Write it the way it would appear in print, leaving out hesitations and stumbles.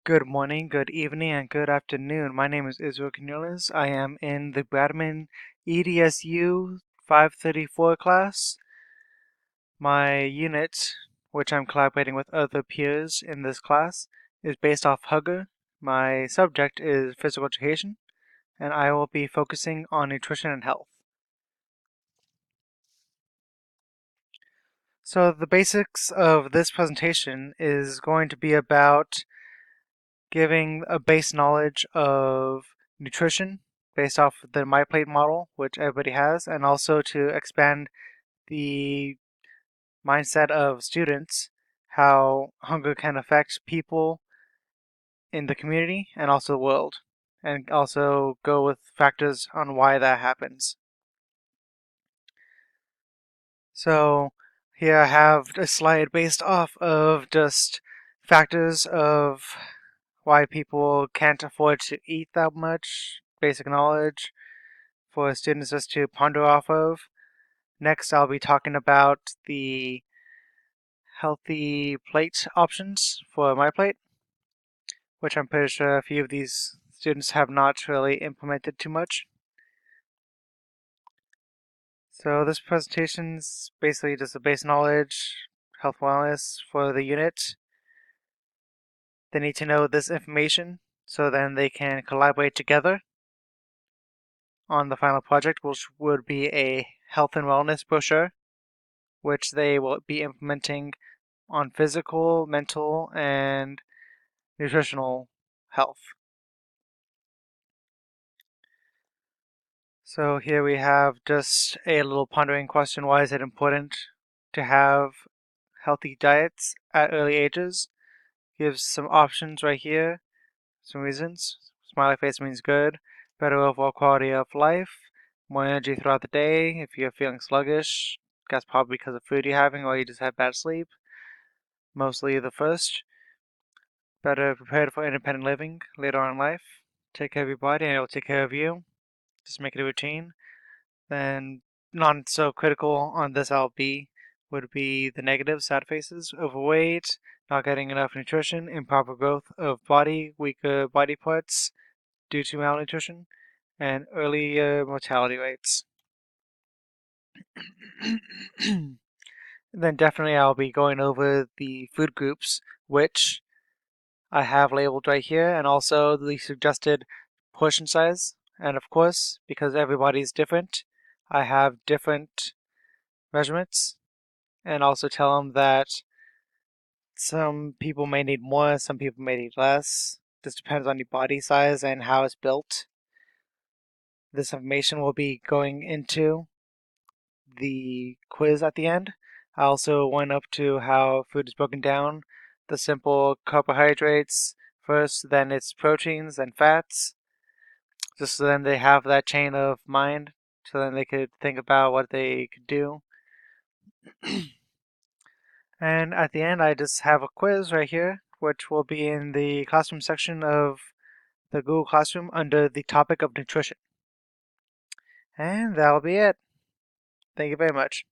Good morning, good evening, and good afternoon. My name is Israel Canales. I am in the Bradman EDSU 534 class. My unit, which I'm collaborating with other peers in this class, is based off Hugger. My subject is physical education, and I will be focusing on nutrition and health. So the basics of this presentation is going to be about giving a base knowledge of nutrition based off the MyPlate model, which everybody has, and also to expand the mindset of students, how hunger can affect people in the community and also the world, and also go with factors on why that happens. So here I have a slide based off of just factors of why people can't afford to eat that much, basic knowledge for students just to ponder off of. Next, I'll be talking about the healthy plate options for my plate, which I'm pretty sure a few of these students have not really implemented too much. So this presentation's basically just a base knowledge, health wellness for the unit. They need to know this information so then they can collaborate together on the final project, which would be a health and wellness brochure, which they will be implementing on physical, mental, and nutritional health. So here we have just a little pondering question. Why is it important to have healthy diets at early ages? Gives some options right here, some reasons. Smiley face means good, better overall quality of life, more energy throughout the day. If you're feeling sluggish, that's probably because of food you're having or you just had bad sleep. Mostly the first. Better prepared for independent living later on in life. Take care of your body and it will take care of you. Just make it a routine. Then not so critical on this LB would be the negative sad faces, overweight, not getting enough nutrition, improper growth of body, weaker body parts due to malnutrition, and earlier mortality rates. Then definitely I'll be going over the food groups, which I have labeled right here, and also the suggested portion size. And of course, because everybody's different, I have different measurements, and also tell them that some people may need more, some people may need less. This depends on your body size and how it's built. This information will be going into the quiz at the end. I also went up to how food is broken down, the simple carbohydrates first, then its proteins and fats, just so then they have that chain of mind, so then they could think about what they could do. And at the end, I just have a quiz right here, which will be in the classroom section of the Google Classroom under the topic of nutrition. And that'll be it. Thank you very much.